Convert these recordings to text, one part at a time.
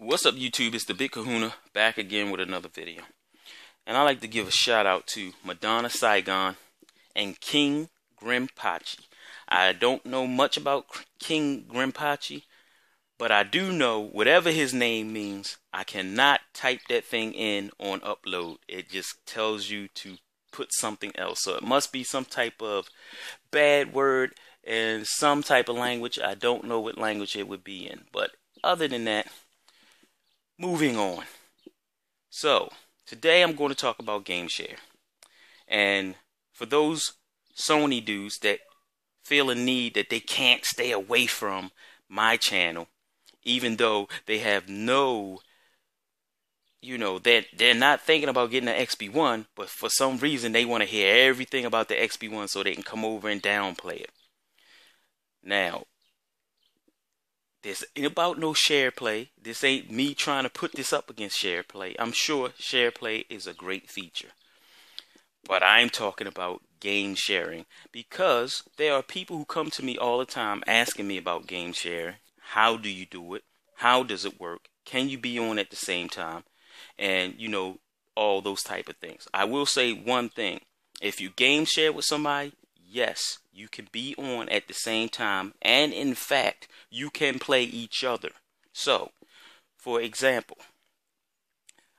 What's up, YouTube? It's the Big Kahuna back again with another video. And I like to give a shout out to Madonna Saigon and King Grimpachi. I don't know much about King Grimpachi, but I do know whatever his name means, I cannot type that thing in on upload. It just tells you to put something else. So it must be some type of bad word and some type of language. I don't know what language it would be in. But other than that, moving on. So, today I'm going to talk about GameShare. And for those Sony dudes that feel a need that they can't stay away from my channel, even though they have no, they're not thinking about getting an XB1, but for some reason they want to hear everything about the XB1 so they can come over and downplay it. Now, this ain't about no share play. This ain't me trying to put this up against share play. I'm sure share play is a great feature. But I'm talking about game sharing, because there are people who come to me all the time asking me about game sharing. How do you do it? How does it work? Can you be on at the same time? And, all those type of things. I will say one thing. If you game share with somebody, yes, you can be on at the same time, and in fact, you can play each other. So, for example,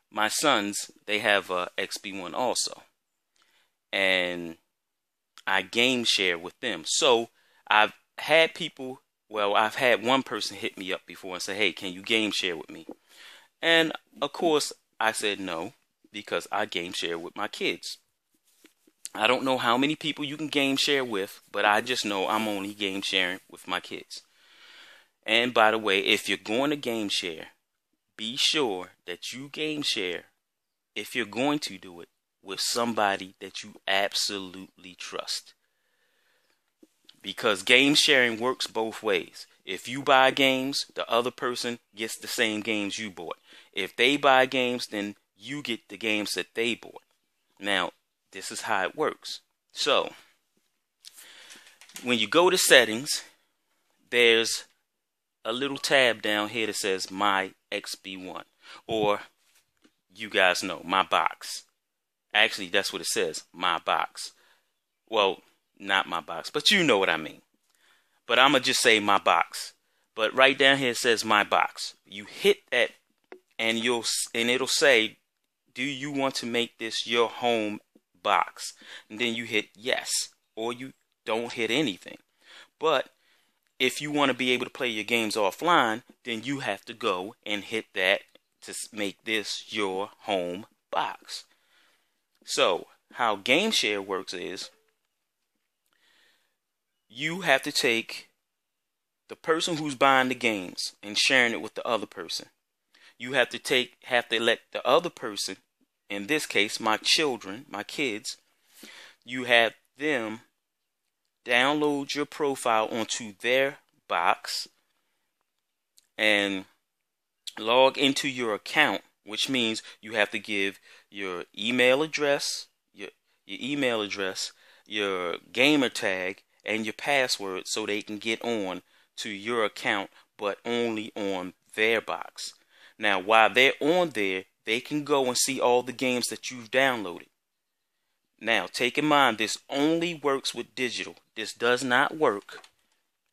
my sons, they have a XB1 also, and I game share with them. So, I've had one person hit me up before and say, hey, can you game share with me? And, of course, I said no, because I game share with my kids. I don't know how many people you can game share with, but I just know I'm only game sharing with my kids. And by the way, if you're going to game share, be sure that you game share, if you're going to do it, with somebody that you absolutely trust. Because game sharing works both ways. If you buy games, the other person gets the same games you bought. If they buy games, then you get the games that they bought. Now, this is how it works. So, when you go to settings, there's a little tab down here that says My XB1. Or, you guys know, My Box. Actually, that's what it says, My Box. Well, not My Box, but you know what I mean. But I'm going to just say My Box. But right down here it says My Box. You hit that and it'll say, do you want to make this your home box? And then you hit yes, or you don't hit anything. But if you want to be able to play your games offline, then you have to go and hit that to make this your home box. So how GameShare works is, you have to take the person who's buying the games and sharing it with the other person. You have to let the other person, in this case, my children, my kids, you have them download your profile onto their box and log into your account, which means you have to give your email address, your gamer tag, and your password so they can get on to your account, but only on their box. Now, while they're on there, they can go and see all the games that you've downloaded. Now, take in mind, this only works with digital. This does not work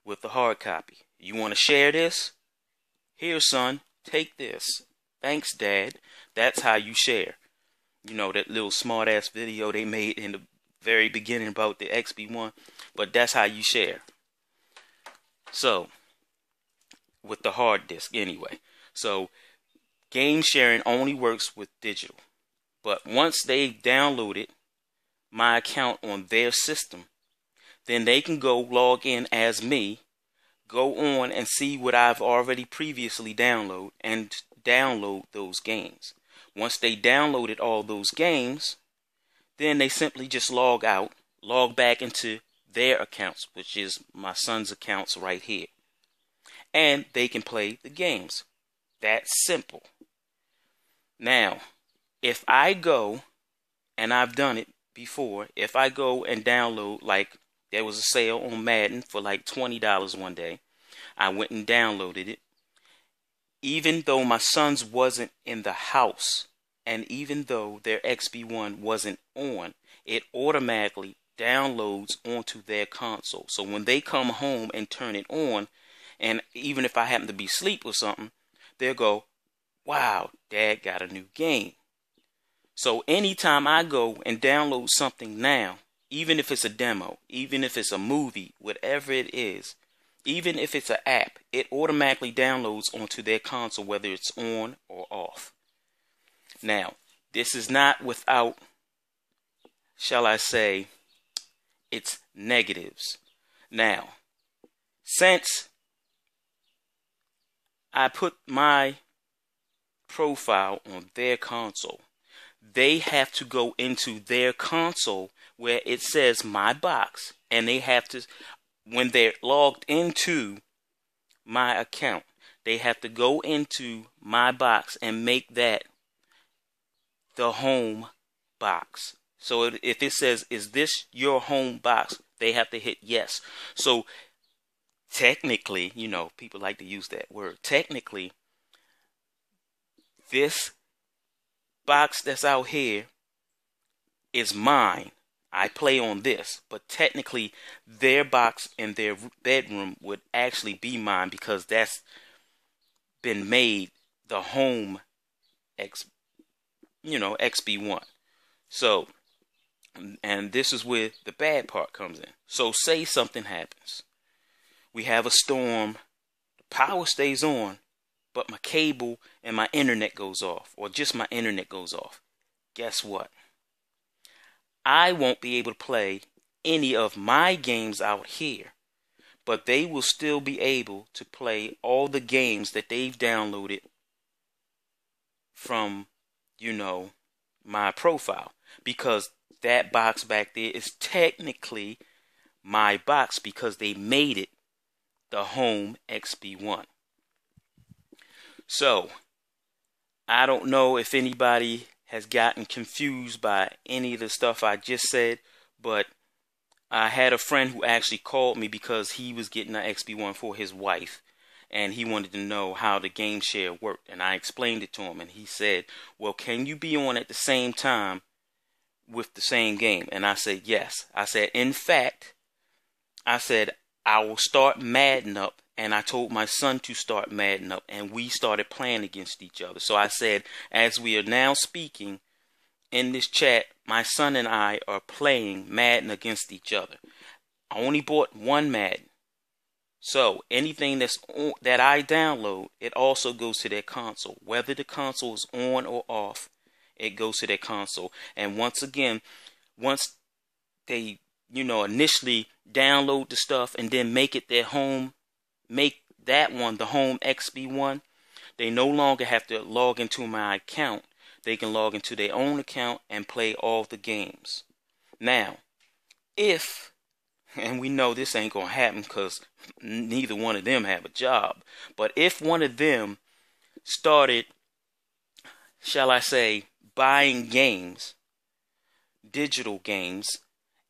with the hard copy. You want to share this? Here, son, take this. Thanks, Dad. That's how you share. That little smart-ass video they made in the very beginning about the XB1. But that's how you share. So, with the hard disk anyway. So, game sharing only works with digital. But once they downloaded my account on their system, then they can go log in as me, go on and see what I've already previously downloaded, and download those games. Once they downloaded all those games, then they simply just log out, log back into their accounts, which is my son's accounts right here. And they can play the games. That's simple. Now, if I go, and I've done it before, if I go and download, like there was a sale on Madden for like $20 one day, I went and downloaded it. even though my sons wasn't in the house, and even though their XB1 wasn't on, it automatically downloads onto their console. So when they come home and turn it on, and even if I happen to be asleep or something, they'll go, wow, Dad got a new game. So anytime I go and download something now, even if it's a demo, even if it's a movie, whatever it is, even if it's an app, it automatically downloads onto their console, whether it's on or off. Now, this is not without, shall I say, its negatives. Now, since I put my profile on their console, they have to go into their console where it says my box, and they have to, when they're logged into my account, they have to go into my box and make that the home box. So if it says, is this your home box, they have to hit yes. So technically, you know, people like to use that word. Technically, this box that's out here is mine. I play on this, but technically their box in their bedroom would actually be mine, because that's been made the home XB1. So, and this is where the bad part comes in. So say something happens. We have a storm, the power stays on, but my cable and my internet goes off, or just my internet goes off. Guess what? I won't be able to play any of my games out here, but they will still be able to play all the games that they've downloaded from, you know, my profile, because that box back there is technically my box, because they made it the home XB1. So, I don't know if anybody has gotten confused by any of the stuff I just said, but I had a friend who actually called me because he was getting an XB1 for his wife, and he wanted to know how the game share worked, and I explained it to him, and he said, well, can you be on at the same time with the same game? And I said, yes. I said, in fact, I said, I will start Madden up, and I told my son to start Madden up, and we started playing against each other. So I said, as we are now speaking in this chat, my son and I are playing Madden against each other. I only bought one Madden. So anything that I download, it also goes to their console. Whether the console is on or off, it goes to their console. And once again, once they, initially download the stuff and then make it their home, make that one the home XB1, they no longer have to log into my account. They can log into their own account and play all the games. Now, if, and we know this ain't gonna happen because neither one of them have a job, but if one of them started, shall I say, buying games, digital games,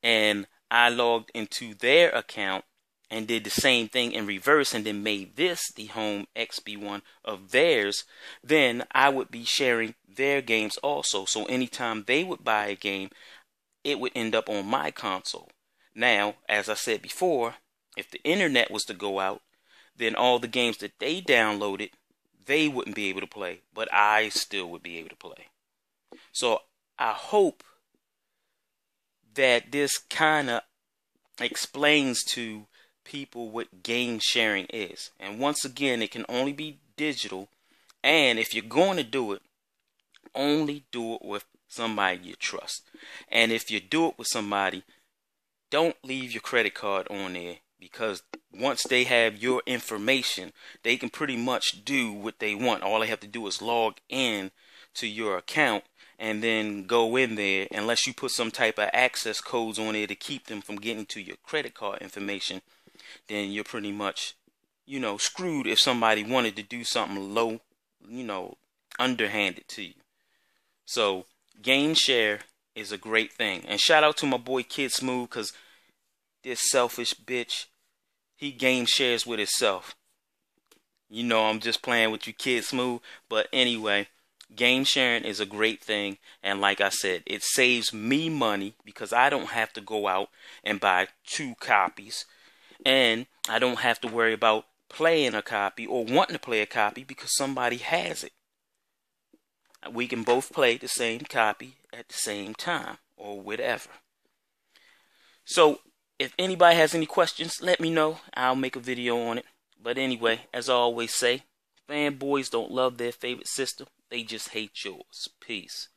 and I logged into their account and did the same thing in reverse and then made this the home XB1 of theirs, then I would be sharing their games also. So anytime they would buy a game, it would end up on my console. Now, as I said before, if the internet was to go out, then all the games that they downloaded, they wouldn't be able to play, but I still would be able to play. So I hope that this kind of explains to people what game sharing is. And once again, it can only be digital, and if you're going to do it, only do it with somebody you trust. And if you do it with somebody, don't leave your credit card on there, because once they have your information, they can pretty much do what they want. All they have to do is log in to your account and then go in there, unless you put some type of access codes on there to keep them from getting to your credit card information. Then you're pretty much, screwed if somebody wanted to do something low, underhanded to you. So game share is a great thing. And shout out to my boy Kid Smooth, because this selfish bitch, he game shares with himself. You know I'm just playing with you, Kid Smooth. But anyway, game sharing is a great thing. And like I said, it saves me money because I don't have to go out and buy 2 copies. And I don't have to worry about playing a copy or wanting to play a copy because somebody has it. We can both play the same copy at the same time or whatever. So if anybody has any questions, let me know. I'll make a video on it. But anyway, as I always say, fanboys don't love their favorite system. They just hate yours. Peace.